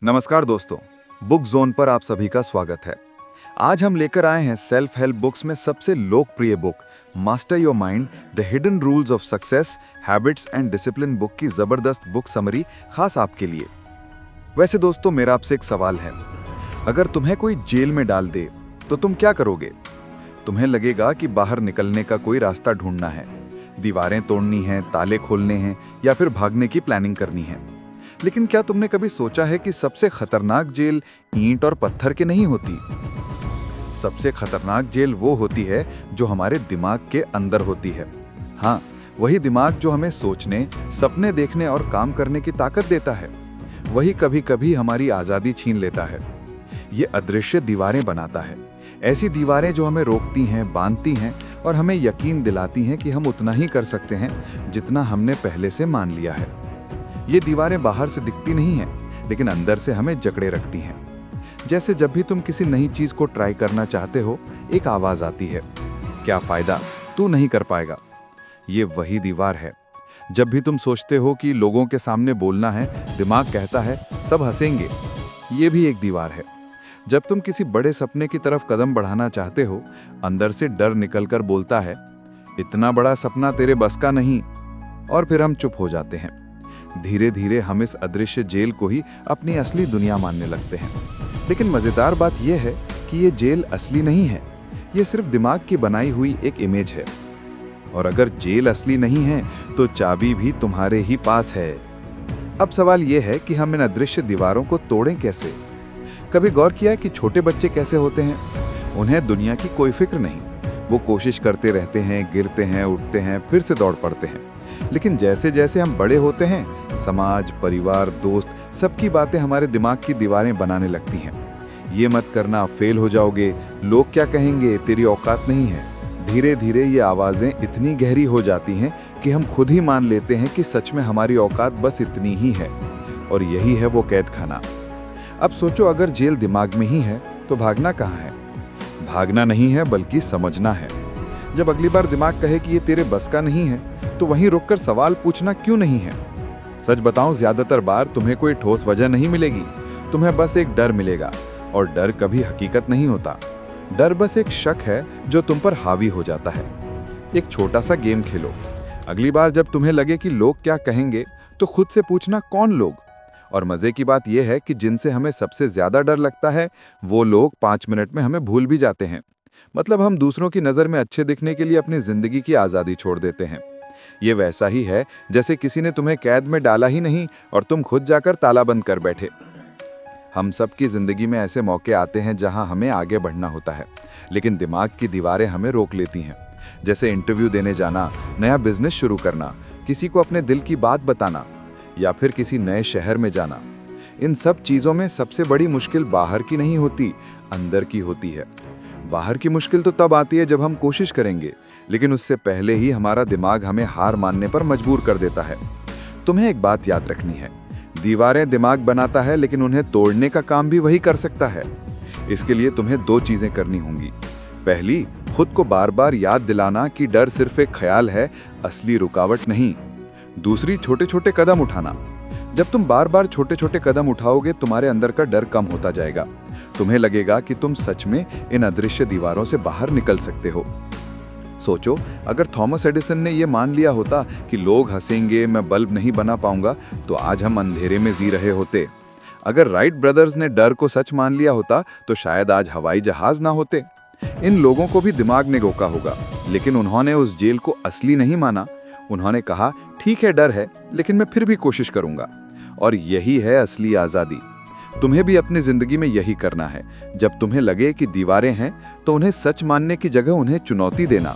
नमस्कार दोस्तों, book zone पर आप सभी का स्वागत है। आज हम लेकर आए हैं सेल्फ हेल्प बुक्स में सबसे लोकप्रिय book master your mind the hidden rules of success habits and discipline book की जबरदस्त बुक समरी खास आपके लिए। वैसे दोस्तों, मेरा आपसे एक सवाल है, अगर तुम्हें कोई जेल में डाल दे तो तुम क्या करोगे? तुम्हें लगेगा कि बाहर निकलने का कोई रास्ता ढूंढना है, दीवारें तोड़नी हैं, ताले खोलने हैं या फिर भागने की प्लानिंग करनी है। लेकिन क्या तुमने कभी सोचा है कि सबसे खतरनाक जेल ईंट और पत्थर की नहीं होती? सबसे खतरनाक जेल वो होती है जो हमारे दिमाग के अंदर होती है। हाँ, वही दिमाग जो हमें सोचने, सपने देखने और काम करने की ताकत देता है। वही कभी कभी हमारी आज़ादी छीन लेता है। ये अदृश्य दीवारें बनाता है, ऐसी दीवारें जो हमें रोकती हैं, बांधती हैं और हमें यकीन दिलाती हैं कि हम उतना ही कर सकते हैं जितना हमने पहले से मान लिया है। ये दीवारें बाहर से दिखती नहीं हैं, लेकिन अंदर से हमें जकड़े रखती हैं। जैसे जब भी तुम किसी नई चीज को ट्राई करना चाहते हो, एक आवाज आती है, क्या फायदा, तू नहीं कर पाएगा। ये वही दीवार है। जब भी तुम सोचते हो कि लोगों के सामने बोलना है, दिमाग कहता है सब हंसेंगे। ये भी एक दीवार है। जब तुम किसी बड़े सपने की तरफ कदम बढ़ाना चाहते हो, अंदर से डर निकलकर बोलता है, इतना बड़ा सपना तेरे बस का नहीं। और फिर हम चुप हो जाते हैं। धीरे धीरे हम इस अदृश्य जेल को ही अपनी असली दुनिया मानने लगते हैं। लेकिन मजेदार बात यह है कि ये जेल असली नहीं है, ये सिर्फ दिमाग की बनाई हुई एक इमेज है। और अगर जेल असली नहीं है तो चाबी भी तुम्हारे ही पास है। अब सवाल यह है कि हम इन अदृश्य दीवारों को तोड़ें कैसे? कभी गौर किया है कि छोटे बच्चे कैसे होते हैं? उन्हें दुनिया की कोई फिक्र नहीं। वो कोशिश करते रहते हैं, गिरते हैं, उठते हैं, फिर से दौड़ पड़ते हैं। लेकिन जैसे जैसे हम बड़े होते हैं, समाज, परिवार, दोस्त, सबकी बातें हमारे दिमाग की दीवारें बनाने लगती हैं। ये मत करना, फेल हो जाओगे, लोग क्या कहेंगे, तेरी औकात नहीं है। धीरे धीरे ये आवाजें इतनी गहरी हो जाती हैं कि हम खुद ही मान लेते हैं कि सच में हमारी औकात बस इतनी ही है। और यही है वो कैद खाना। अब सोचो, अगर जेल दिमाग में ही है तो भागना कहाँ है? भागना नहीं है, बल्कि समझना है। जब अगली बार दिमाग कहे कि ये तेरे बस का नहीं है, तो वहीं रुककर सवाल पूछना क्यों नहीं है? सच बताऊं, ज्यादातर बार तुम्हें कोई ठोस वजह नहीं मिलेगी, तुम्हें बस एक डर मिलेगा। और डर कभी हकीकत नहीं होता। डर बस एक शक है जो तुम पर हावी हो जाता है। एक छोटा सा गेम खेलो। अगली बार जब तुम्हें लगे कि लोग क्या कहेंगे, तो खुद से पूछना, कौन लोग? और मजे की बात यह है कि जिनसे हमें सबसे ज्यादा डर लगता है, वो लोग 5 मिनट में हमें भूल भी जाते हैं। मतलब हम दूसरों की नजर में अच्छे दिखने के लिए अपनी जिंदगी की आजादी छोड़ देते हैं। ये वैसा ही है जैसे किसी ने तुम्हें कैद में डाला ही नहीं और तुम खुद जाकर ताला बंद कर बैठे। हम सब की जिंदगी में ऐसे मौके आते हैं जहां हमें आगे बढ़ना होता है, लेकिन दिमाग की दीवारें हमें रोक लेती हैं। जैसे इंटरव्यू देने जाना, नया बिजनेस शुरू करना, किसी को अपने दिल की बात बताना या फिर किसी नए शहर में जाना। इन सब चीजों में सबसे बड़ी मुश्किल बाहर की नहीं होती, अंदर की होती है। बाहर की मुश्किल तो तब आती है जब हम कोशिश करेंगे, लेकिन उससे पहले ही हमारा दिमाग हमें हार मानने पर मजबूर कर देता है। तुम्हें एक बात याद रखनी है, दीवारें दिमाग बनाता है, लेकिन उन्हें तोड़ने का काम भी वही कर सकता है। इसके लिए तुम्हें 2 चीजें करनी होंगी। पहली, खुद को बार बार याद दिलाना कि डर सिर्फ एक ख्याल है, असली रुकावट नहीं। दूसरी, छोटे छोटे कदम उठाना। जब तुम बार बार छोटे छोटे कदम उठाओगे, तुम्हारे अंदर का डर कम होता जाएगा। तुम्हें लगेगा कि तुम सच में इन अदृश्य दीवारों से बाहर निकल सकते हो। सोचो, अगर थॉमस एडिसन ने यह मान लिया होता कि लोग हंसेंगे, मैं बल्ब नहीं बना पाऊंगा, तो आज हम अंधेरे में जी रहे होते। अगर राइट ब्रदर्स ने डर को सच मान लिया होता, तो शायद आज हवाई जहाज ना होते। इन लोगों को भी दिमाग ने रोका होगा, लेकिन उन्होंने उस जेल को असली नहीं माना। उन्होंने कहा, ठीक है, डर है, लेकिन मैं फिर भी कोशिश करूंगा। और यही है असली आजादी। तुम्हें भी अपनी जिंदगी में यही करना है। जब तुम्हें लगे कि दीवारें हैं, तो उन्हें सच मानने की जगह उन्हें चुनौती देना।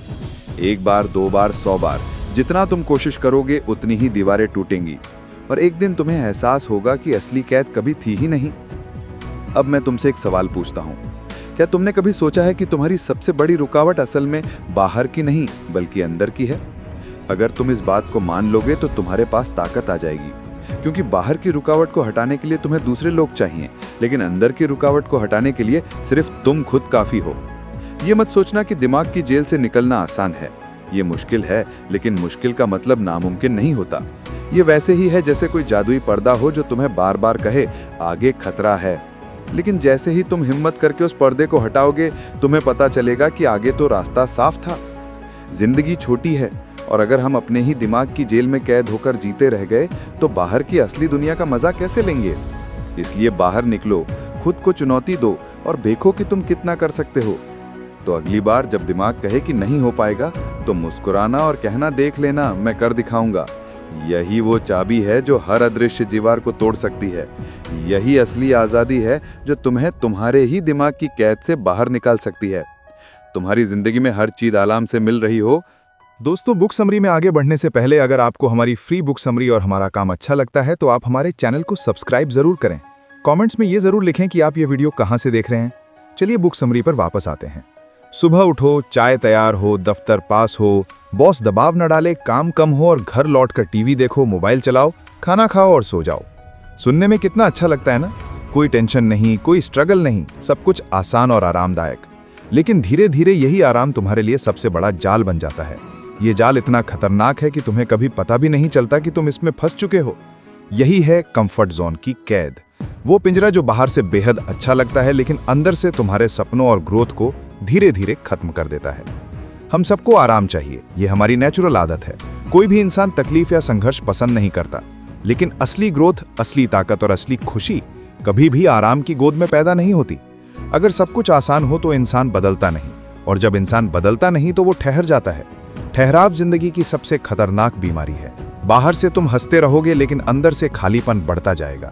1 बार, 2 बार, 100 बार, जितना तुम कोशिश करोगे उतनी ही दीवारें टूटेंगी। और एक दिन तुम्हें एहसास होगा कि असली कैद कभी थी ही नहीं। अब मैं तुमसे एक सवाल पूछता हूँ, क्या तुमने कभी सोचा है कि तुम्हारी सबसे बड़ी रुकावट असल में बाहर की नहीं, बल्कि अंदर की है? अगर तुम इस बात को मान लोगे तो तुम्हारे पास ताकत आ जाएगी। क्योंकि बाहर की रुकावट को हटाने के लिए तुम्हें दूसरे लोग चाहिए, लेकिन अंदर की रुकावट को हटाने के लिए सिर्फ तुम खुद काफी हो। ये मत सोचना कि दिमाग की जेल से निकलना आसान है। ये मुश्किल है, लेकिन मुश्किल का मतलब नामुमकिन नहीं होता। ये वैसे ही है जैसे कोई जादुई पर्दा हो जो तुम्हें बार बार कहे आगे खतरा है, लेकिन जैसे ही तुम हिम्मत करके उस पर्दे को हटाओगे तुम्हें पता चलेगा कि आगे तो रास्ता साफ था। जिंदगी छोटी है और अगर हम अपने ही दिमाग की जेल में कैद होकर जीते रह गए तो बाहर की असली दुनिया का मजा कैसे लेंगे? इसलिए बाहर निकलो, खुद को चुनौती दो और देखो कि तुम कितना कर सकते हो। तो अगली बार जब दिमाग कहे कि नहीं हो पाएगा तो मुस्कुराना और कहना देख लेना, मैं कर दिखाऊंगा। यही वो चाबी है जो हर अदृश्य दीवार को तोड़ सकती है। यही असली आज़ादी है जो तुम्हें तुम्हारे ही दिमाग की कैद से बाहर निकाल सकती है। तुम्हारी जिंदगी में हर चीज आराम से मिल रही हो। दोस्तों, बुक समरी में आगे बढ़ने से पहले अगर आपको हमारी फ्री बुक समरी और हमारा काम अच्छा लगता है तो आप हमारे चैनल को सब्सक्राइब जरूर करें। कमेंट्स में ये जरूर लिखें कि आप ये वीडियो कहाँ से देख रहे हैं। चलिए बुक समरी पर वापस आते हैं। सुबह उठो, चाय तैयार हो, दफ्तर पास हो, बॉस दबाव न डाले, काम कम हो और घर लौटकर टीवी देखो, मोबाइल चलाओ, खाना खाओ और सो जाओ। सुनने में कितना अच्छा लगता है ना? कोई टेंशन नहीं, कोई स्ट्रगल नहीं, सब कुछ आसान और आरामदायक। लेकिन धीरे धीरे यही आराम तुम्हारे लिए सबसे बड़ा जाल बन जाता है। ये जाल इतना खतरनाक है कि तुम्हें कभी पता भी नहीं चलता कि तुम इसमें फंस चुके हो। यही है कंफर्ट जोन की कैद, वो पिंजरा जो बाहर से बेहद अच्छा लगता है लेकिन अंदर से तुम्हारे सपनों और ग्रोथ को धीरे धीरे खत्म कर देता है। हम सबको आराम चाहिए, ये हमारी नेचुरल आदत है। कोई भी इंसान तकलीफ या संघर्ष पसंद नहीं करता, लेकिन असली ग्रोथ, असली ताकत और असली खुशी कभी भी आराम की गोद में पैदा नहीं होती। अगर सब कुछ आसान हो तो इंसान बदलता नहीं, और जब इंसान बदलता नहीं तो वो ठहर जाता है। ठहराव जिंदगी की सबसे खतरनाक बीमारी है। बाहर से तुम हंसते रहोगे लेकिन अंदर से खालीपन बढ़ता जाएगा।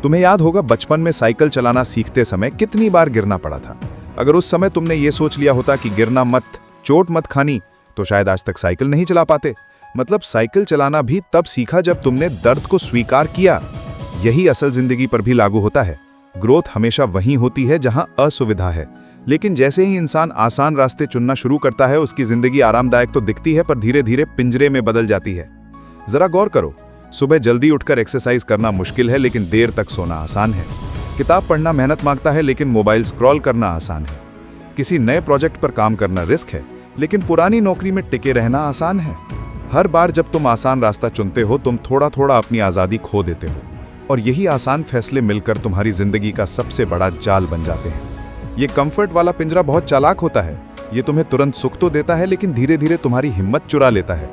तुम्हें याद होगा बचपन में साइकिल चलाना सीखते समय कितनी बार गिरना पड़ा था। अगर उस समय तुमने ये सोच लिया होता कि गिरना मत, चोट मत खानी, तो शायद आज तक साइकिल नहीं चला पाते। मतलब साइकिल चलाना भी तब सीखा जब तुमने दर्द को स्वीकार किया। यही असल जिंदगी पर भी लागू होता है। ग्रोथ हमेशा वहीं होती है जहां असुविधा है, लेकिन जैसे ही इंसान आसान रास्ते चुनना शुरू करता है उसकी जिंदगी आरामदायक तो दिखती है पर धीरे धीरे पिंजरे में बदल जाती है। जरा गौर करो, सुबह जल्दी उठकर एक्सरसाइज करना मुश्किल है लेकिन देर तक सोना आसान है। किताब पढ़ना मेहनत मांगता है लेकिन मोबाइल स्क्रॉल करना आसान है। किसी नए प्रोजेक्ट पर काम करना रिस्क है लेकिन पुरानी नौकरी में टिके रहना आसान है। हर बार जब तुम आसान रास्ता चुनते हो तुम थोड़ा थोड़ा अपनी आज़ादी खो देते हो, और यही आसान फैसले मिलकर तुम्हारी जिंदगी का सबसे बड़ा जाल बन जाते हैं। ये कंफर्ट वाला पिंजरा बहुत चालाक होता है। ये तुम्हें तुरंत सुख तो देता है लेकिन धीरे धीरे तुम्हारी हिम्मत चुरा लेता है।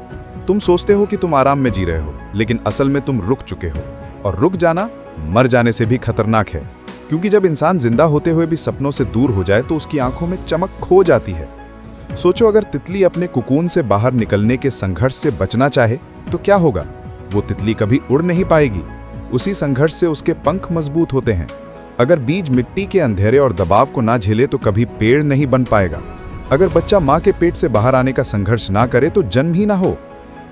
तुम सोचते हो कि तुम आराम में जी रहे हो, लेकिन असल में तुम रुक चुके हो, और रुक जाना मर जाने से भी खतरनाक है। क्योंकि जब इंसान जिंदा होते हुए भी सपनों से दूर हो जाए तो उसकी आंखों में चमक खो जाती है। सोचो, अगर तितली अपने कुकून से बाहर निकलने के संघर्ष से बचना चाहे तो क्या होगा? वो तितली कभी उड़ नहीं पाएगी। उसी संघर्ष से उसके पंख मजबूत होते हैं। अगर बीज मिट्टी के अंधेरे और दबाव को ना झेले तो कभी पेड़ नहीं बन पाएगा। अगर बच्चा माँ के पेट से बाहर आने का संघर्ष ना करे तो जन्म ही ना हो।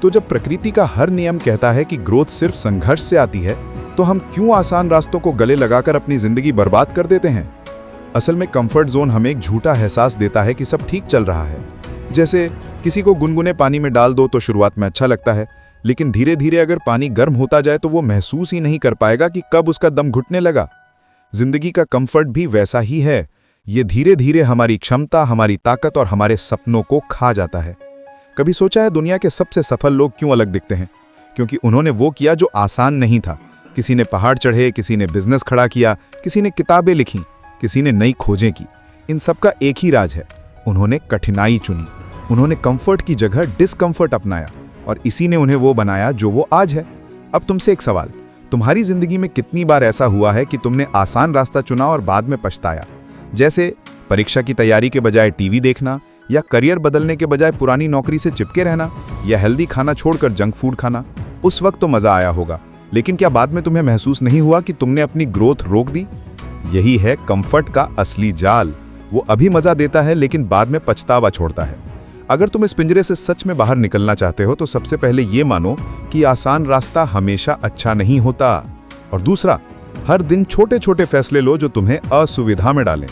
तो जब प्रकृति का हर नियम कहता है कि ग्रोथ सिर्फ संघर्ष से आती है, तो हम क्यों आसान रास्तों को गले लगाकर अपनी जिंदगी बर्बाद कर देते हैं? असल में कंफर्ट जोन हमें एक झूठा एहसास देता है कि सब ठीक चल रहा है। जैसे किसी को गुनगुने पानी में डाल दो तो शुरुआत में अच्छा लगता है, लेकिन धीरे धीरे अगर पानी गर्म होता जाए तो वो महसूस ही नहीं कर पाएगा कि कब उसका दम घुटने लगा। जिंदगी का कंफर्ट भी वैसा ही है। ये धीरे धीरे हमारी क्षमता, हमारी ताकत और हमारे सपनों को खा जाता है। कभी सोचा है दुनिया के सबसे सफल लोग क्यों अलग दिखते हैं? क्योंकि उन्होंने वो किया जो आसान नहीं था। किसी ने पहाड़ चढ़े, किसी ने बिजनेस खड़ा किया, किसी ने किताबें लिखी, किसी ने नई खोजें की। इन सबका एक ही राज है, उन्होंने कठिनाई चुनी। उन्होंने कंफर्ट की जगह डिस्कंफर्ट अपनाया, और इसी ने उन्हें वो बनाया जो वो आज है। अब तुमसे एक सवाल, तुम्हारी जिंदगी में कितनी बार ऐसा हुआ है कि तुमने आसान रास्ता चुना और बाद में पछताया? जैसे परीक्षा की तैयारी के बजाय टीवी देखना, या करियर बदलने के बजाय पुरानी नौकरी से चिपके रहना, या हेल्दी खाना छोड़कर जंक फूड खाना। उस वक्त तो मजा आया होगा, लेकिन क्या बाद में तुम्हें महसूस नहीं हुआ कि तुमने अपनी ग्रोथ रोक दी? यही है कंफर्ट का असली जाल। वो अभी मजा देता है लेकिन बाद में पछतावा छोड़ता है। अगर तुम इस पिंजरे से सच में बाहर निकलना चाहते हो तो सबसे पहले ये मानो कि आसान रास्ता हमेशा अच्छा नहीं होता। और दूसरा, हर दिन छोटे छोटे फैसले लो जो तुम्हें असुविधा में डालें।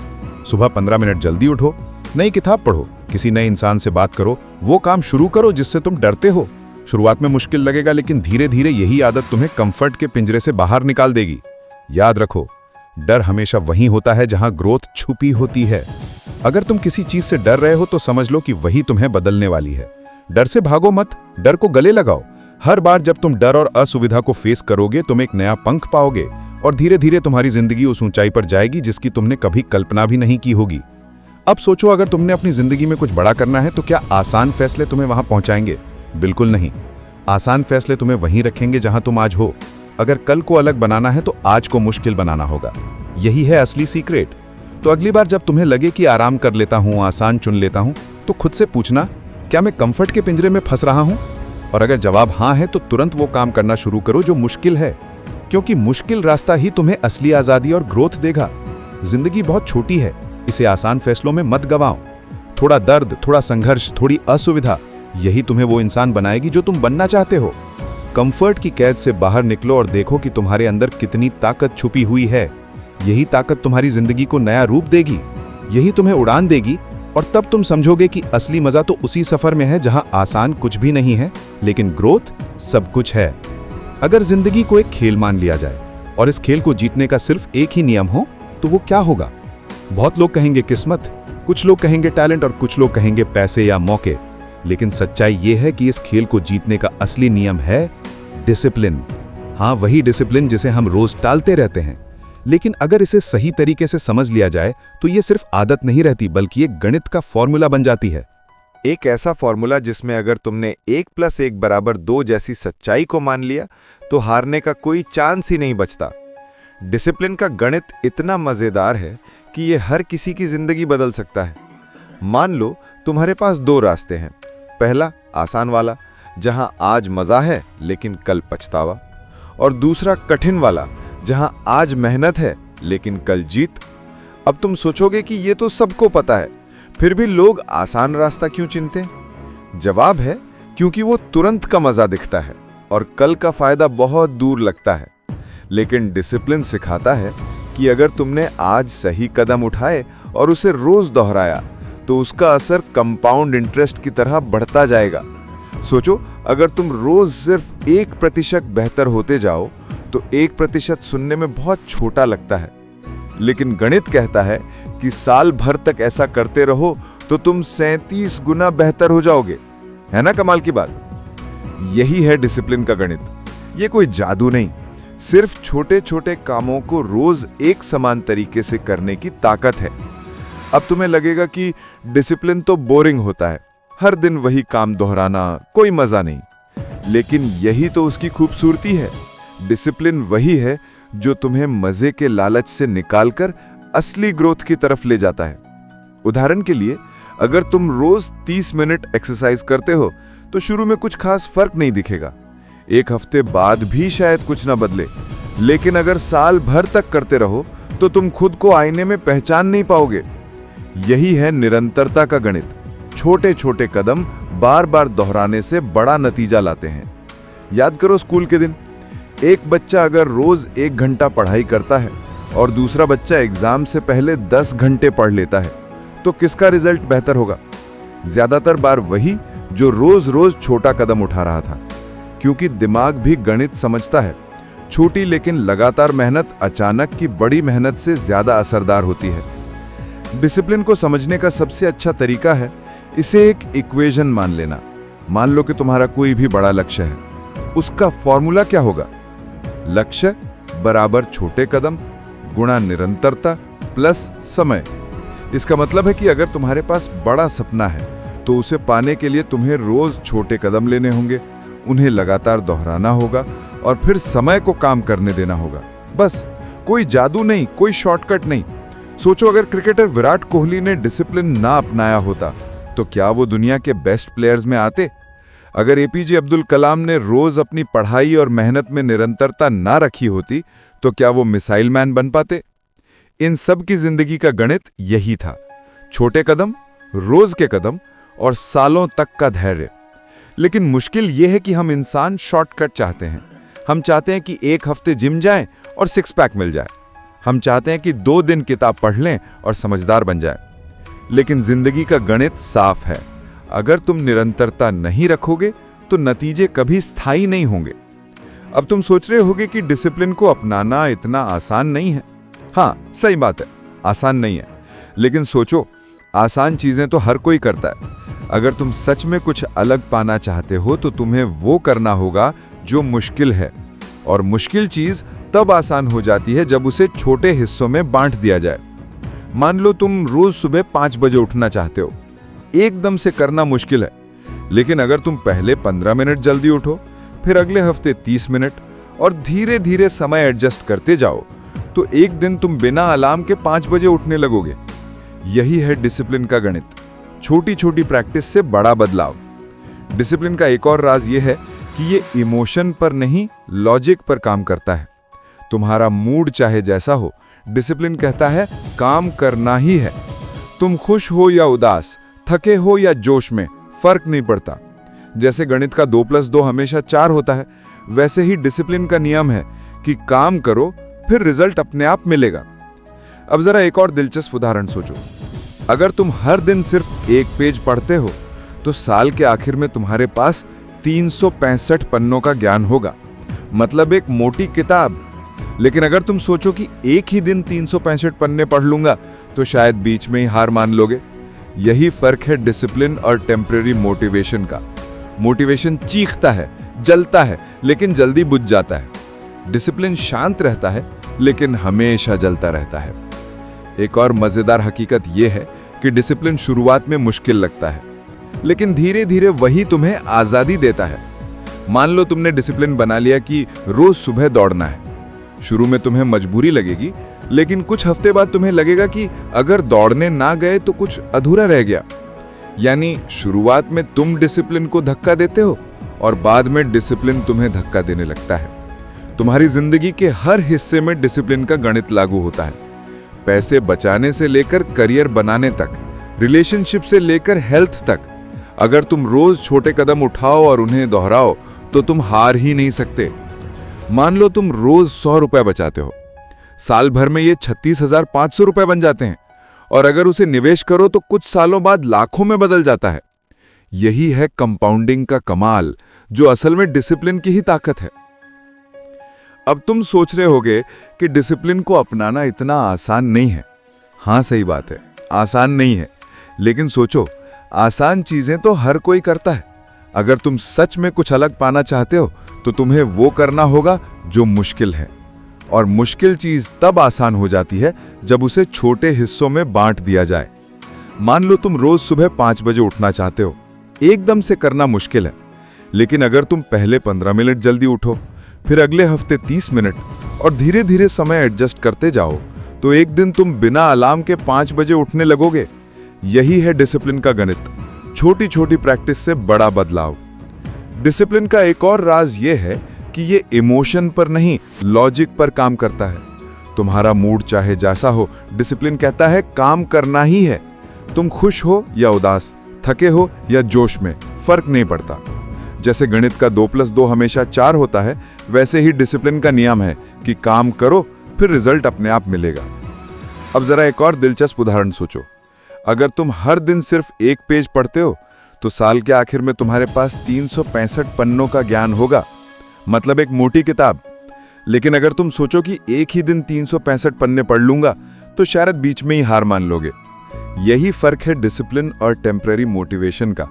सुबह 15 मिनट जल्दी उठो, नई किताब पढ़ो, किसी नए इंसान से बात करो, वो काम शुरू करो जिससे तुम डरते हो। शुरुआत में मुश्किल लगेगा लेकिन धीरे धीरे यही आदत तुम्हें कंफर्ट के पिंजरे से बाहर निकाल देगी। याद रखो, डर हमेशा वहीं होता है जहां ग्रोथ छुपी होती है। अगर तुम किसी चीज से डर रहे हो तो समझ लो कि वही तुम्हें बदलने वाली है। डर से भागो मत, डर को गले लगाओ। हर बार जब तुम डर और असुविधा को फेस करोगे, तुम एक नया पंख पाओगे और धीरे धीरे तुम्हारी जिंदगी उस ऊंचाई पर जाएगी जिसकी तुमने कभी कल्पना भी नहीं की होगी। अब सोचो, अगर तुमने अपनी जिंदगी में कुछ बड़ा करना है तो क्या आसान फैसले तुम्हें वहां पहुंचाएंगे? बिल्कुल नहीं। आसान फैसले तुम्हें वहीं रखेंगे जहां तुम आज हो। अगर कल को अलग बनाना है तो आज को मुश्किल बनाना होगा। यही है असली सीक्रेट। तो अगली बार जब तुम्हें लगे कि आराम कर लेता हूं, आसान चुन लेता हूं, तो खुद से पूछना, क्या मैं कंफर्ट के पिंजरे में फंस रहा हूं? और अगर जवाब हां है तो तुरंत वो काम करना शुरू करो जो मुश्किल है, क्योंकि मुश्किल रास्ता ही तुम्हें असली आजादी और ग्रोथ देगा। जिंदगी बहुत छोटी है, इसे आसान फैसलों में मत गवाओ। थोड़ा दर्द, थोड़ा संघर्ष, थोड़ी असुविधा, यही तुम्हें वो इंसान बनाएगी जो तुम बनना चाहते हो। कंफर्ट की कैद से बाहर निकलो और देखो कि तुम्हारे अंदर कितनी ताकत छुपी हुई है। यही ताकत तुम्हारी जिंदगी को नया रूप देगी, यही तुम्हें उड़ान देगी, और तब तुम समझोगे कि असली मजा तो उसी सफर में है जहां आसान कुछ भी नहीं है, लेकिन ग्रोथ सब कुछ है। अगर जिंदगी को एक खेल मान लिया जाए और इस खेल को जीतने का सिर्फ एक ही नियम हो, तो वो क्या होगा? बहुत लोग कहेंगे किस्मत, कुछ लोग कहेंगे टैलेंट और कुछ लोग कहेंगे पैसे या मौके, लेकिन सच्चाई यह है कि इस खेल को जीतने का असली नियम है डिसिप्लिन। हाँ, वही डिसिप्लिन जिसे हम रोज टालते रहते हैं। लेकिन अगर इसे सही तरीके से समझ लिया जाए तो ये सिर्फ आदत नहीं रहती, बल्कि एक गणित का फॉर्मूला बन जाती है। एक ऐसा फॉर्मूला जिसमें अगर तुमने 1 + 1 = 2 जैसी सच्चाई को मान लिया तो हारने का कोई चांस ही नहीं बचता। डिसिप्लिन का गणित इतना मजेदार है कि ये हर किसी की जिंदगी बदल सकता है। मान लो तुम्हारे पास 2 रास्ते हैं। पहला आसान वाला, जहां आज मजा है लेकिन कल पछतावा, और दूसरा कठिन वाला, जहां आज मेहनत है लेकिन कल जीत। अब तुम सोचोगे कि ये तो सबको पता है, फिर भी लोग आसान रास्ता क्यों चुनते हैं? जवाब है क्योंकि वो तुरंत का मजा दिखता है और कल का फायदा बहुत दूर लगता है। लेकिन डिसिप्लिन सिखाता है कि अगर तुमने आज सही कदम उठाए और उसे रोज दोहराया तो उसका असर कंपाउंड इंटरेस्ट की तरह बढ़ता जाएगा। सोचो, अगर तुम रोज सिर्फ 1% बेहतर होते जाओ तो 1% सुनने में बहुत छोटा लगता है, लेकिन गणित कहता है कि साल भर तक ऐसा करते रहो तो तुम 37 गुना बेहतर हो जाओगे। है ना कमाल की बात? यही है डिसिप्लिन का गणित। ये कोई जादू नहीं, सिर्फ छोटे छोटे कामों को रोज एक समान तरीके से करने की ताकत है। अब तुम्हें लगेगा कि डिसिप्लिन तो बोरिंग होता है, हर दिन वही काम दोहराना, कोई मजा नहीं। लेकिन यही तो उसकी खूबसूरती है। डिसिप्लिन वही है जो तुम्हें मजे के लालच से निकालकर असली ग्रोथ की तरफ ले जाता है। उदाहरण के लिए, अगर तुम रोज 30 मिनट एक्सरसाइज करते हो तो शुरू में कुछ खास फर्क नहीं दिखेगा, एक हफ्ते बाद भी शायद कुछ ना बदले, लेकिन अगर साल भर तक करते रहो तो तुम खुद को आईने में पहचान नहीं पाओगे। यही है निरंतरता का गणित। छोटे छोटे कदम बार बार दोहराने से बड़ा नतीजा लाते हैं। याद करो स्कूल के दिन, एक बच्चा अगर रोज 1 घंटा पढ़ाई करता है और दूसरा बच्चा एग्जाम से पहले 10 घंटे पढ़ लेता है, तो किसका रिजल्ट बेहतर होगा? ज्यादातर बार वही जो रोज रोज छोटा कदम उठा रहा था, क्योंकि दिमाग भी गणित समझता है। छोटी लेकिन लगातार मेहनत अचानक की बड़ी मेहनत से ज्यादा असरदार होती है। डिसिप्लिन को समझने का सबसे अच्छा तरीका है इसे एक इक्वेशन मान लेना। मान लो कि तुम्हारा कोई भी बड़ा लक्ष्य है, उसका फॉर्मूला क्या होगा? लक्ष्य बराबर छोटे कदम गुणा निरंतरता प्लस समय। इसका मतलब है कि अगर तुम्हारे पास बड़ा सपना है तो उसे पाने के लिए तुम्हें रोज छोटे कदम लेने होंगे, उन्हें लगातार दोहराना होगा और फिर समय को काम करने देना होगा। बस, कोई जादू नहीं, कोई शॉर्टकट नहीं। सोचो, अगर क्रिकेटर विराट कोहली ने डिसिप्लिन ना अपनाया होता तो क्या वो दुनिया के बेस्ट प्लेयर्स में आते? अगर एपीजे अब्दुल कलाम ने रोज अपनी पढ़ाई और मेहनत में निरंतरता ना रखी होती तो क्या वो मिसाइल मैन बन पाते? इन सब की जिंदगी का गणित यही था। छोटे कदम, रोज के कदम और सालों तक का धैर्य। लेकिन मुश्किल यह है कि हम इंसान शॉर्टकट चाहते हैं। हम चाहते हैं कि 1 हफ्ते जिम जाएं और 6 पैक मिल जाए। हम चाहते हैं कि 2 दिन किताब पढ़ लें और समझदार बन जाए। लेकिन जिंदगी का गणित साफ है। अगर तुम निरंतरता नहीं रखोगे तो नतीजे कभी स्थायी नहीं होंगे। अब तुम सोच रहे होगे कि डिसिप्लिन को अपनाना इतना आसान नहीं है। हाँ, सही बात है, आसान नहीं है। लेकिन सोचो, आसान चीजें तो हर कोई करता है। अगर तुम सच में कुछ अलग पाना चाहते हो तो तुम्हें वो करना होगा जो मुश्किल है, और मुश्किल चीज तब आसान हो जाती है जब उसे छोटे हिस्सों में बांट दिया जाए। मान लो तुम रोज सुबह 5 बजे उठना चाहते हो। एकदम से करना मुश्किल है, लेकिन अगर तुम पहले 15 मिनट जल्दी उठो, फिर अगले हफ्ते 30 मिनट और धीरे धीरे समय एडजस्ट करते जाओ, तो एक दिन तुम बिना अलार्म के 5 बजे उठने लगोगे। यही है डिसिप्लिन का गणित, छोटी छोटी प्रैक्टिस से बड़ा बदलाव। डिसिप्लिन का एक और राज यह है कि ये इमोशन पर नहीं, लॉजिक पर काम करता है। तुम्हारा मूड चाहे जैसा हो, डिसिप्लिन कहता है काम करना ही है। तुम खुश हो या उदास, थके हो या जोश में, फर्क नहीं पड़ता। जैसे गणित का 2+2 हमेशा 4 होता है, वैसे ही डिसिप्लिन का नियम है कि काम करो, फिर रिजल्ट अपने आप मिलेगा। अब जरा एक और दिलचस्प उदाहरण सोचो। अगर तुम हर दिन सिर्फ 1 पेज पढ़ते हो, तो साल के आखिर में तुम्हारे पास 365 पन्नों का ज्ञान होगा, मतलब एक मोटी किताब। लेकिन अगर तुम सोचो कि एक ही दिन 365 पन्ने पढ़ लूंगा, तो शायद बीच में ही हार मान लोगे। यही फर्क है डिसिप्लिन और टेम्परेरी मोटिवेशन का। मोटिवेशन चीखता है, जलता है, लेकिन जल्दी बुझ जाता है। डिसिप्लिन शांत रहता है, लेकिन हमेशा जलता रहता है। एक और मजेदार हकीकत यह है कि डिसिप्लिन शुरुआत में मुश्किल लगता है, लेकिन धीरे धीरे वही तुम्हें आजादी देता है। मान लो तुमने डिसिप्लिन बना लिया कि रोज सुबह दौड़ना है। शुरू में तुम्हें मजबूरी लगेगी, लेकिन कुछ हफ्ते बाद तुम्हें लगेगा कि अगर दौड़ने ना गए तो कुछ अधूरा रह गया। यानी शुरुआत में तुम डिसिप्लिन को धक्का देते हो और बाद में डिसिप्लिन तुम्हें धक्का देने लगता है। तुम्हारी जिंदगी के हर हिस्से में डिसिप्लिन का गणित लागू होता है। पैसे बचाने से लेकर करियर बनाने तक, रिलेशनशिप से लेकर हेल्थ तक। अगर तुम रोज छोटे कदम उठाओ और उन्हें दोहराओ, तो तुम हार ही नहीं सकते। मान लो तुम रोज 100 रुपए बचाते हो, साल भर में ये 36,500 रुपए बन जाते हैं, और अगर उसे निवेश करो तो कुछ सालों बाद लाखों में बदल जाता है। यही है कंपाउंडिंग का कमाल, जो असल में डिसिप्लिन की ही ताकत है। अब तुम सोच रहे होगे कि डिसिप्लिन को अपनाना इतना आसान नहीं है। हाँ, सही बात है, आसान नहीं है, लेकिन सोचो, आसान चीजें तो हर कोई करता है। अगर तुम सच में कुछ अलग पाना चाहते हो, तो तुम्हें वो करना होगा जो मुश्किल है, और मुश्किल चीज तब आसान हो जाती है जब उसे छोटे हिस्सों में बांट दिया जाए। मान लो तुम रोज सुबह 5 बजे उठना चाहते हो। एकदम से करना मुश्किल है, लेकिन अगर तुम पहले 15 मिनट जल्दी उठो, फिर अगले हफ्ते 30 मिनट और धीरे धीरे समय एडजस्ट करते जाओ, तो एक दिन तुम बिना अलार्म के 5 बजे उठने लगोगे। यही है डिसिप्लिन का गणित, छोटी छोटी प्रैक्टिस से बड़ा बदलाव। डिसिप्लिन का एक और राज यह है कि ये इमोशन पर नहीं, लॉजिक पर काम करता है। तुम्हारा मूड चाहे जैसा हो, डिसिप्लिन कहता है काम करना ही है। तुम खुश हो या उदास, थके हो या जोश में, फर्क नहीं पड़ता। जैसे गणित का 2+2 हमेशा 4 होता है, वैसे ही डिसिप्लिन का नियम है कि काम करो, फिर रिजल्ट अपने आप मिलेगा। अब जरा एक और दिलचस्प उदाहरण सोचो। अगर तुम हर दिन सिर्फ 1 पेज पढ़ते हो, तो साल के आखिर में तुम्हारे पास 365 पन्नों का ज्ञान होगा, मतलब एक मोटी किताब। लेकिन अगर तुम सोचो कि एक ही दिन 365 पन्ने पढ़ लूंगा, तो शायद बीच में ही हार मान लोगे। यही फर्क है डिसिप्लिन और टेम्परेरी मोटिवेशन का।